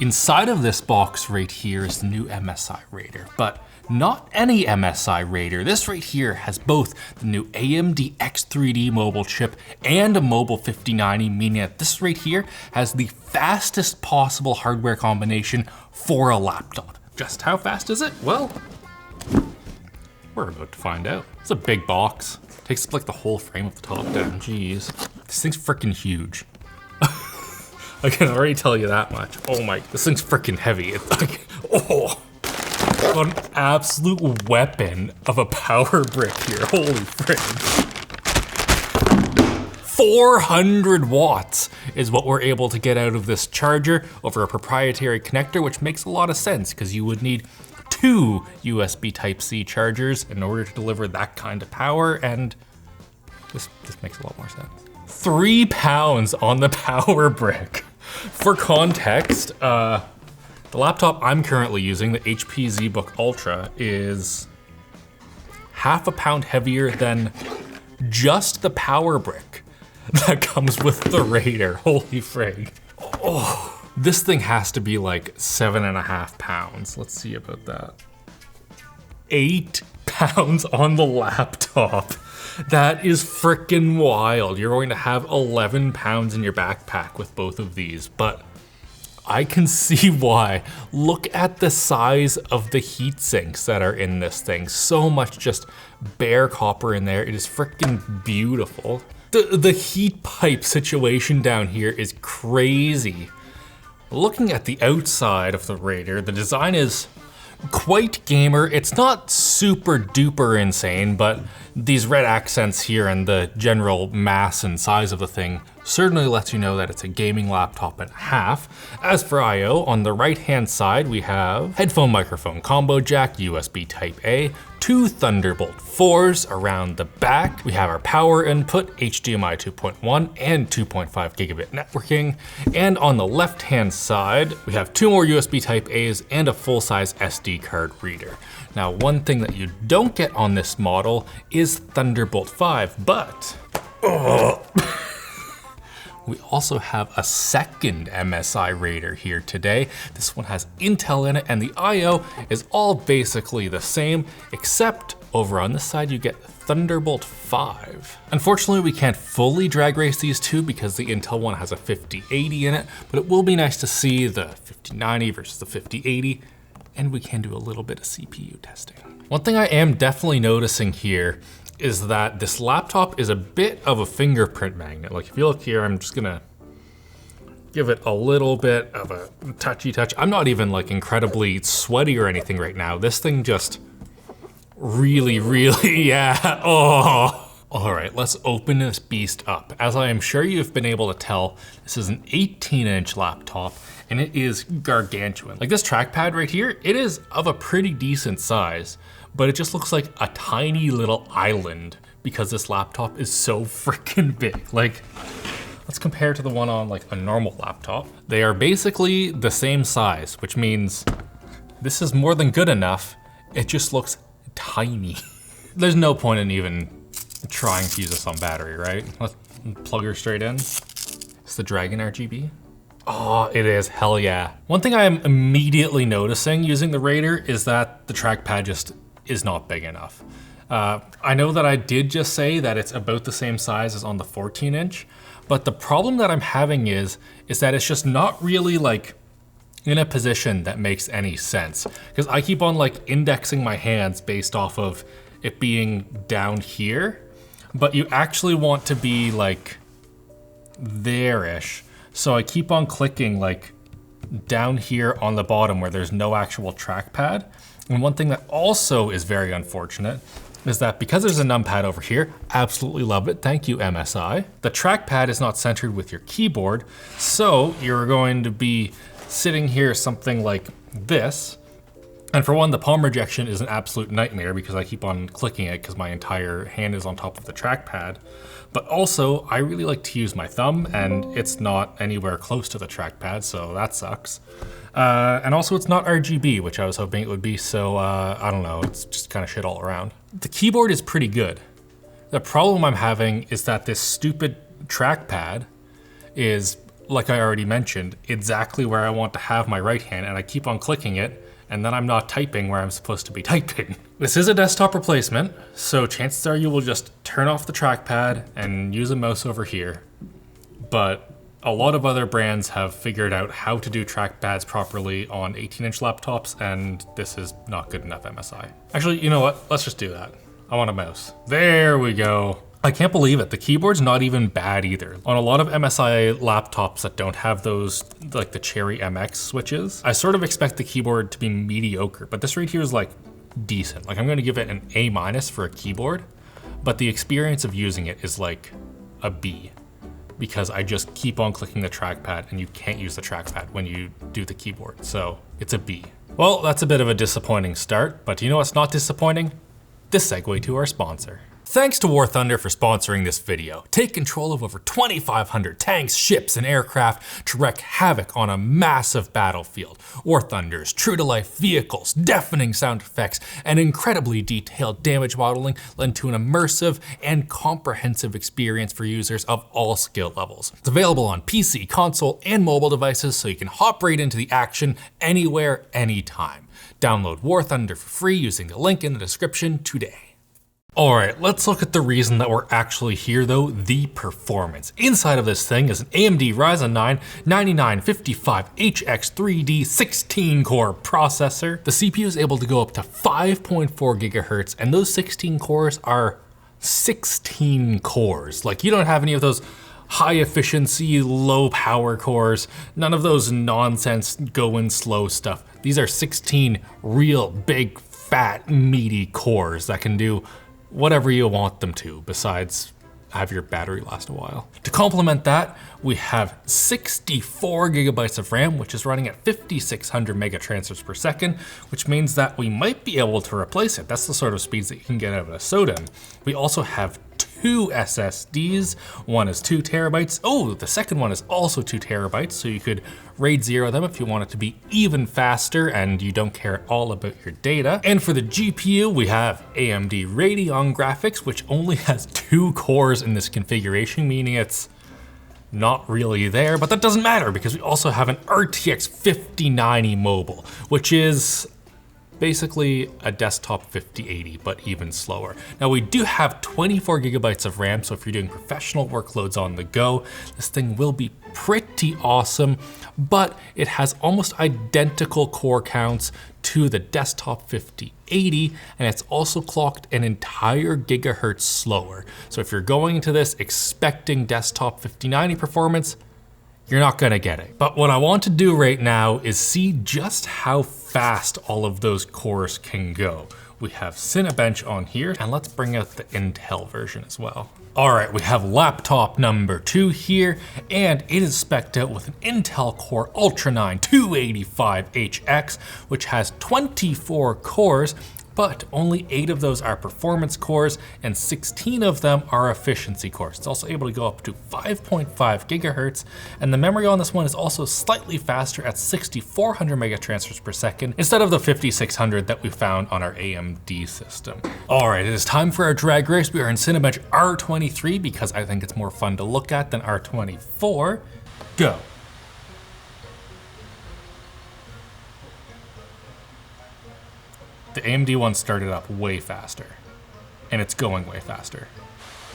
Inside of this box right here is the new MSI Raider, but not any MSI Raider. This right here has both the new AMD X3D mobile chip and a mobile 5090, meaning that this right here has the fastest possible hardware combination for a laptop. Just how fast is it? Well, we're about to find out. It's a big box. Takes up like the whole frame of the top down. Jeez. This thing's freaking huge. I can already tell you that much. Oh my, this thing's freaking heavy. It's like, oh. Got an absolute weapon of a power brick here. Holy frick. 400 watts is what we're able to get out of this charger over a proprietary connector, which makes a lot of sense because you would need 2 USB Type-C chargers in order to deliver that kind of power, and this makes a lot more sense. 3 pounds on the power brick. For context, the laptop I'm currently using, the HP ZBook Ultra, is half a pound heavier than just the power brick that comes with the Raider. Holy frig. Oh, this thing has to be like 7.5 pounds. Let's see about that. 8 pounds on the laptop. That is freaking wild. You're going to have 11 pounds in your backpack with both of these, but I can see why. Look at the size of the heat sinks that are in this thing. So much just bare copper in there. It is freaking beautiful. The heat pipe situation down here is crazy. Looking at the outside of the Raider, the design is quite gamer. It's not super duper insane, but these red accents here and the general mass and size of the thing certainly lets you know that it's a gaming laptop and a half. As for I/O, on the right hand side we have headphone microphone combo jack, USB Type A, 2 Thunderbolt 4s around the back. We have our power input, HDMI 2.1 and 2.5 gigabit networking. And on the left hand side, we have 2 more USB Type A's and a full-size SD card reader. Now, one thing that you don't get on this model is Thunderbolt 5, but we also have a second MSI Raider here today. This one has Intel in it, and the I/O is all basically the same, except over on this side you get Thunderbolt 5. Unfortunately, we can't fully drag race these two because the Intel one has a 5080 in it, but it will be nice to see the 5090 versus the 5080, and we can do a little bit of CPU testing. One thing I am definitely noticing here is that this laptop is a bit of a fingerprint magnet. Like if you look here, I'm just gonna give it a little bit of a touchy touch. I'm not even like incredibly sweaty or anything right now. This thing just really, yeah, oh. All right, let's open this beast up. As I am sure you've been able to tell, this is an 18-inch laptop and it is gargantuan. Like this trackpad right here, it is of a pretty decent size, but it just looks like a tiny little island because this laptop is so freaking big. Like, let's compare to the one on like a normal laptop. They are basically the same size, which means this is more than good enough. It just looks tiny. There's no point in even trying to use this on battery, right? Let's plug her straight in. It's the Dragon RGB. Oh, it is, hell yeah. One thing I am immediately noticing using the Raider is that the trackpad just is not big enough. I know that I did just say that it's about the same size as on the 14-inch, but the problem that I'm having is that it's just not really like in a position that makes any sense. Because I keep on like indexing my hands based off of it being down here, but you actually want to be like there-ish. So I keep on clicking like down here on the bottom where there's no actual trackpad. And one thing that also is very unfortunate is that because there's a numpad over here, absolutely love it, thank you MSI, the trackpad is not centered with your keyboard, so you're going to be sitting here something like this. And for one, the palm rejection is an absolute nightmare because I keep on clicking it because my entire hand is on top of the trackpad. But also, I really like to use my thumb and it's not anywhere close to the trackpad, so that sucks. And also it's not RGB, which I was hoping it would be, so I don't know, it's just kind of shit all around. The keyboard is pretty good. The problem I'm having is that this stupid trackpad is like I already mentioned, exactly where I want to have my right hand, and I keep on clicking it, and then I'm not typing where I'm supposed to be typing. This is a desktop replacement, so chances are you will just turn off the trackpad and use a mouse over here. But a lot of other brands have figured out how to do trackpads properly on 18-inch laptops, and this is not good enough MSI. Actually, you know what? Let's just do that. I want a mouse. There we go. I can't believe it. The keyboard's not even bad either. On a lot of MSI laptops that don't have those, like the Cherry MX switches, I sort of expect the keyboard to be mediocre, but this right here is like decent. Like I'm gonna give it an A- for a keyboard, but the experience of using it is like a B, because I just keep on clicking the trackpad and you can't use the trackpad when you do the keyboard. So it's a B. Well, that's a bit of a disappointing start, but you know what's not disappointing? This segue to our sponsor. Thanks to War Thunder for sponsoring this video. Take control of over 2,500 tanks, ships, and aircraft to wreak havoc on a massive battlefield. War Thunder's true-to-life vehicles, deafening sound effects, and incredibly detailed damage modeling lend to an immersive and comprehensive experience for users of all skill levels. It's available on PC, console, and mobile devices, so you can hop right into the action anywhere, anytime. Download War Thunder for free using the link in the description today. Alright, let's look at the reason that we're actually here though, the performance. Inside of this thing is an AMD Ryzen 9 9955HX 3D 16-core processor. The CPU is able to go up to 5.4 gigahertz, and those 16 cores are 16 cores. Like, you don't have any of those high efficiency, low power cores, none of those nonsense going slow stuff. These are 16 real big, fat, meaty cores that can do whatever you want them to, besides have your battery last a while. To complement that, we have 64 gigabytes of RAM, which is running at 5,600 mega transfers per second, which means that we might be able to replace it. That's the sort of speeds that you can get out of a SODIMM. We also have 2 SSDs. One is 2 terabytes. Oh, the second one is also 2 terabytes, so you could RAID 0 them if you want it to be even faster and you don't care at all about your data. And for the GPU, we have AMD Radeon graphics, which only has 2 cores in this configuration, meaning it's not really there, but that doesn't matter because we also have an RTX 5090 mobile, which is basically a desktop 5080, but even slower. Now we do have 24 gigabytes of RAM, so if you're doing professional workloads on the go, this thing will be pretty awesome, but it has almost identical core counts to the desktop 5080, and it's also clocked an entire gigahertz slower. So if you're going into this expecting desktop 5090 performance, you're not gonna get it. But what I want to do right now is see just how fast all of those cores can go. We have Cinebench on here, and let's bring out the Intel version as well. All right, we have laptop number 2 here, and it is spec'd out with an Intel Core Ultra 9 285HX, which has 24 cores, but only 8 of those are performance cores and 16 of them are efficiency cores. It's also able to go up to 5.5 gigahertz, and the memory on this one is also slightly faster at 6,400 mega transfers per second instead of the 5,600 that we found on our AMD system. All right, it is time for our drag race. We are in Cinebench R23 because I think it's more fun to look at than R24. Go. The AMD one started up way faster, and it's going way faster.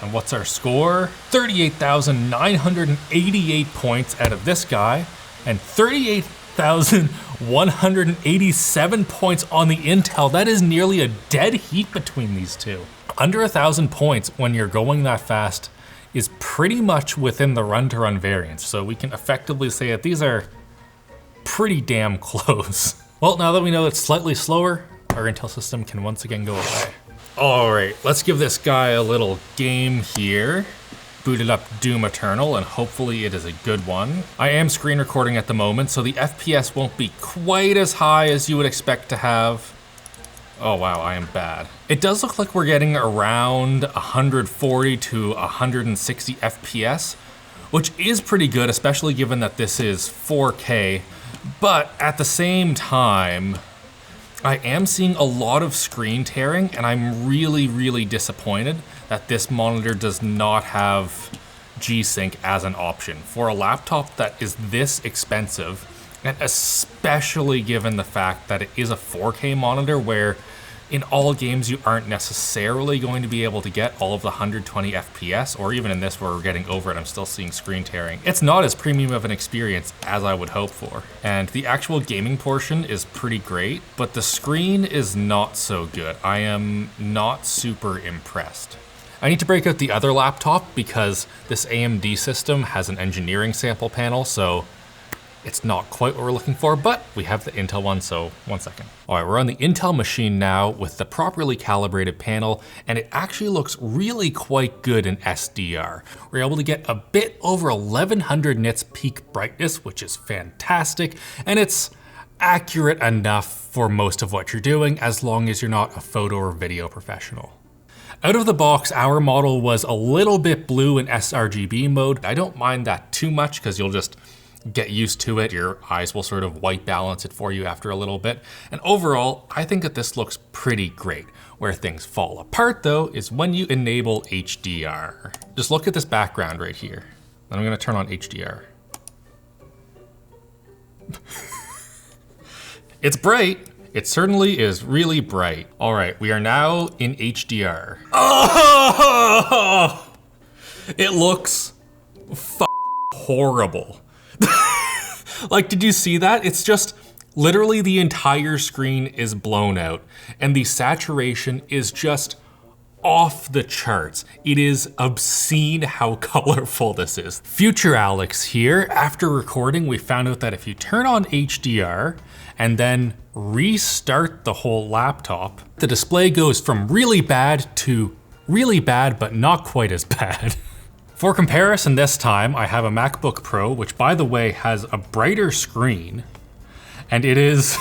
And what's our score? 38,988 points out of this guy, and 38,187 points on the Intel. That is nearly a dead heat between these two. Under 1,000 points when you're going that fast is pretty much within the run-to-run variance, so we can effectively say that these are pretty damn close. Well, now that we know it's slightly slower, our Intel system can once again go away. All right, let's give this guy a little game here. Booted up Doom Eternal, and hopefully it is a good one. I am screen recording at the moment, so the FPS won't be quite as high as you would expect to have. Oh wow, I am bad. It does look like we're getting around 140 to 160 FPS, which is pretty good, especially given that this is 4K. But at the same time, I am seeing a lot of screen tearing, and I'm really, really disappointed that this monitor does not have G-Sync as an option. For a laptop that is this expensive, and especially given the fact that it is a 4K monitor where in all games you aren't necessarily going to be able to get all of the 120 FPS, or even in this where we're getting over it, I'm still seeing screen tearing. It's not as premium of an experience as I would hope for. And the actual gaming portion is pretty great, but the screen is not so good. I am not super impressed. I need to break out the other laptop because this AMD system has an engineering sample panel, so it's not quite what we're looking for, but we have the Intel one, so 1 second. All right, we're on the Intel machine now with the properly calibrated panel, and it actually looks really quite good in SDR. We're able to get a bit over 1100 nits peak brightness, which is fantastic, and it's accurate enough for most of what you're doing as long as you're not a photo or video professional. Out of the box, our model was a little bit blue in sRGB mode. I don't mind that too much because you'll just get used to it. Your eyes will sort of white balance it for you after a little bit. And overall, I think that this looks pretty great. Where things fall apart though is when you enable HDR. Just look at this background right here. And I'm gonna turn on HDR. It's bright. It certainly is really bright. All right, we are now in HDR. Oh! It looks horrible. Like, did you see that? It's just literally the entire screen is blown out and the saturation is just off the charts. It is obscene how colorful this is. Future Alex here. After recording, we found out that if you turn on HDR and then restart the whole laptop, the display goes from really bad to really bad, but not quite as bad. For comparison this time, I have a MacBook Pro, which by the way has a brighter screen, and it is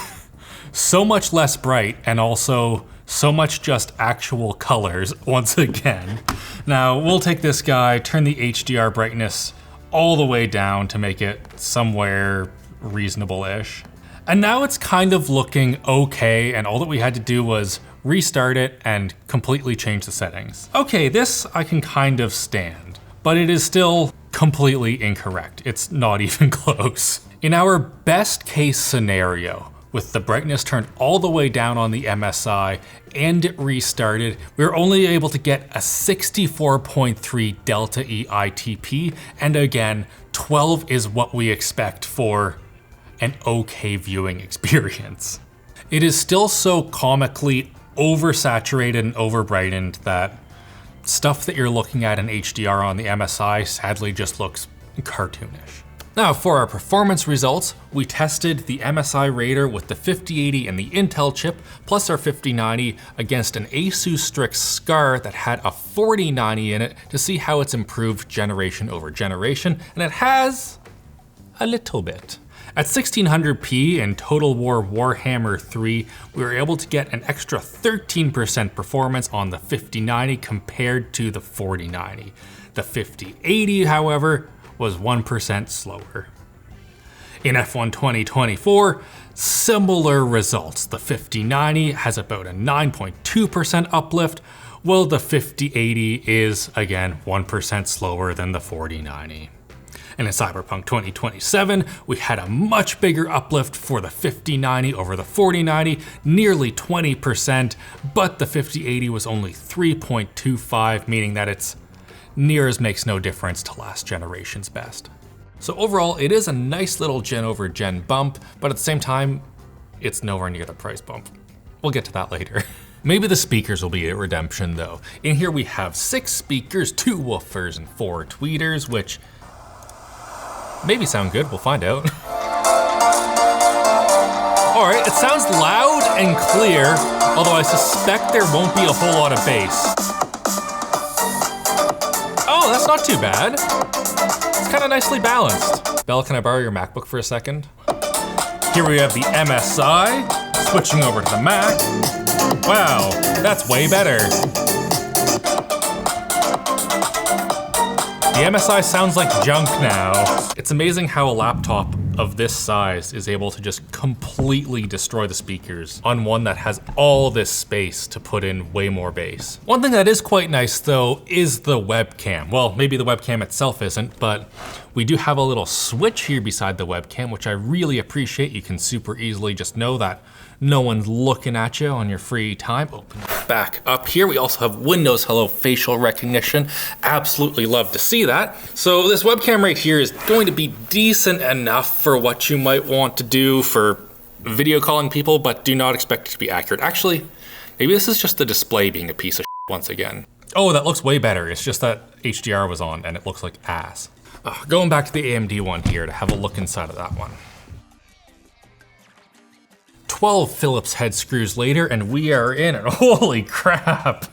so much less bright and also so much just actual colors once again. Now we'll take this guy, turn the HDR brightness all the way down to make it somewhere reasonable-ish. And now it's kind of looking okay, and all that we had to do was restart it and completely change the settings. Okay, this I can kind of stand, but it is still completely incorrect. It's not even close. In our best case scenario, with the brightness turned all the way down on the MSI and it restarted, we were only able to get a 64.3 Delta E ITP, and again, 12 is what we expect for an okay viewing experience. It is still so comically oversaturated and overbrightened that stuff that you're looking at in HDR on the MSI sadly just looks cartoonish. Now for our performance results, we tested the MSI Raider with the 5080 and the Intel chip, plus our 5090 against an Asus Strix Scar that had a 4090 in it to see how it's improved generation over generation, and it has a little bit. At 1600p in Total War Warhammer 3, we were able to get an extra 13% performance on the 5090 compared to the 4090. The 5080, however, was 1% slower. In F1 2024, similar results. The 5090 has about a 9.2% uplift, while the 5080 is, again, 1% slower than the 4090. And in Cyberpunk 2027, we had a much bigger uplift for the 5090 over the 4090, nearly 20%, but the 5080 was only 3.25, meaning that it's near as makes no difference to last generation's best. So overall, it is a nice little gen over gen bump, but at the same time, it's nowhere near the price bump. We'll get to that later. Maybe the speakers will be a redemption though. In here we have 6 speakers, 2 woofers, and 4 tweeters, which maybe sound good, we'll find out. All right, it sounds loud and clear, although I suspect there won't be a whole lot of bass. Oh, that's not too bad. It's kind of nicely balanced. Belle, can I borrow your MacBook for a second? Here we have the MSI, switching over to the Mac. Wow, that's way better. The MSI sounds like junk now. It's amazing how a laptop of this size is able to just completely destroy the speakers on one that has all this space to put in way more bass. One thing that is quite nice though is the webcam. Well, maybe the webcam itself isn't, but we do have a little switch here beside the webcam, which I really appreciate. You can super easily just know that no one's looking at you on your free time. Open it back up here. We also have Windows Hello facial recognition. Absolutely love to see that. So this webcam right here is going to be decent enough for what you might want to do for video calling people, but do not expect it to be accurate. Actually, maybe this is just the display being a piece of shit once again. Oh, that looks way better. It's just that HDR was on and it looks like ass. Going back to the AMD one here to have a look inside of that one. 12 Phillips head screws later and we are in it. Holy crap.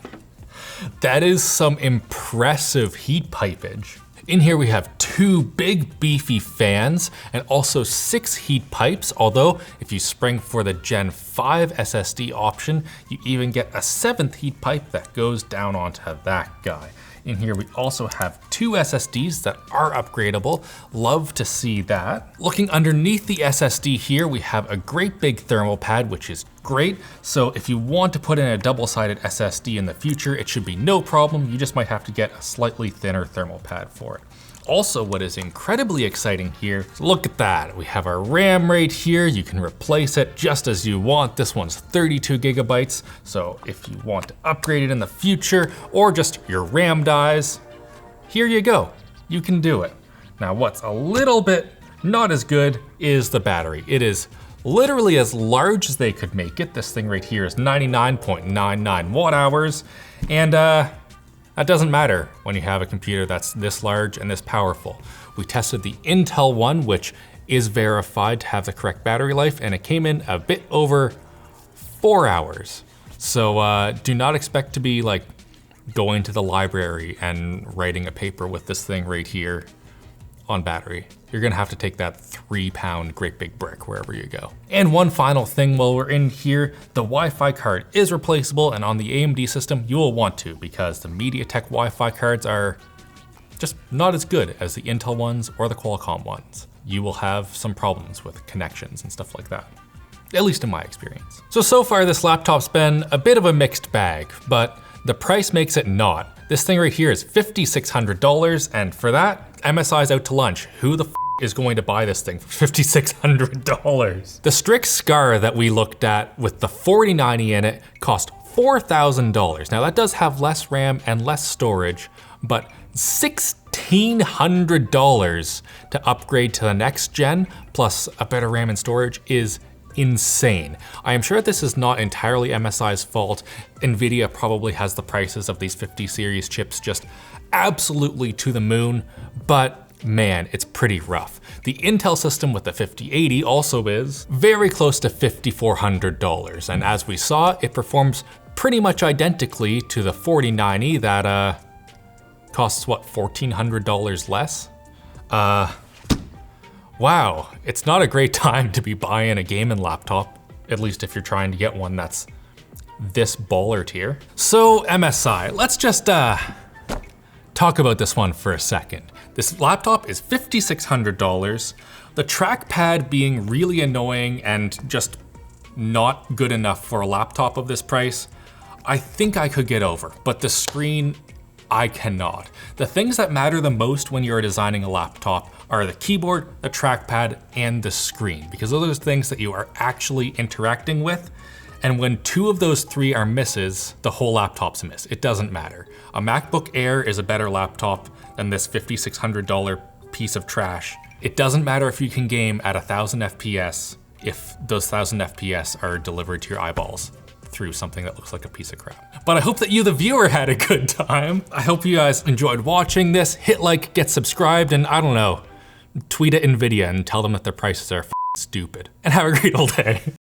That is some impressive heat pipage. In here we have 2 big beefy fans and also 6 heat pipes, although if you spring for the Gen 5 SSD option, you even get a 7th heat pipe that goes down onto that guy. In here we also have 2 SSDs that are upgradable. Love to see that. Looking underneath the SSD here, we have a great big thermal pad, which is great. So if you want to put in a double-sided SSD in the future, it should be no problem. You just might have to get a slightly thinner thermal pad for it. Also, what is incredibly exciting here, look at that. We have our RAM right here. You can replace it just as you want. This one's 32 gigabytes. So if you want to upgrade it in the future or just your RAM dies, here you go. You can do it. Now, what's a little bit not as good is the battery. It is literally as large as they could make it. This thing right here is 99.99 watt hours. And that doesn't matter when you have a computer that's this large and this powerful. We tested the Intel one, which is verified to have the correct battery life, and it came in a bit over 4 hours. So do not expect to be like going to the library and writing a paper with this thing right here on battery. You're gonna have to take that 3-pound great big brick wherever you go. And one final thing while we're in here, the Wi-Fi card is replaceable, and on the AMD system, you will want to, because the MediaTek Wi-Fi cards are just not as good as the Intel ones or the Qualcomm ones. You will have some problems with connections and stuff like that, at least in my experience. So far this laptop's been a bit of a mixed bag, but the price makes it not. This thing right here is $5,600, and for that, MSI's out to lunch. Who the is going to buy this thing for $5,600? The Strix Scar that we looked at with the 4090 in it cost $4,000. Now that does have less RAM and less storage, but $1,600 to upgrade to the next gen plus a better RAM and storage is insane. I am sure this is not entirely MSI's fault. Nvidia probably has the prices of these 50 series chips just absolutely to the moon, but man, it's pretty rough. The Intel system with the 5080 also is very close to $5,400. And as we saw, it performs pretty much identically to the 4090 that costs what, $1,400 less? Wow, it's not a great time to be buying a gaming laptop, at least if you're trying to get one that's this baller tier. So MSI, let's just talk about this one for a second. This laptop is $5,600. The trackpad being really annoying and just not good enough for a laptop of this price, I think I could get over, but the screen, I cannot. The things that matter the most when you're designing a laptop are the keyboard, the trackpad, and the screen, because those are the things that you are actually interacting with. And when 2 of those 3 are misses, the whole laptop's a miss. It doesn't matter. A MacBook Air is a better laptop than this $5,600 piece of trash. It doesn't matter if you can game at 1,000 FPS if those 1,000 FPS are delivered to your eyeballs through something that looks like a piece of crap. But I hope that you, the viewer, had a good time. I hope you guys enjoyed watching this. Hit like, get subscribed, and I don't know, tweet at Nvidia and tell them that their prices are stupid. And have a great old day.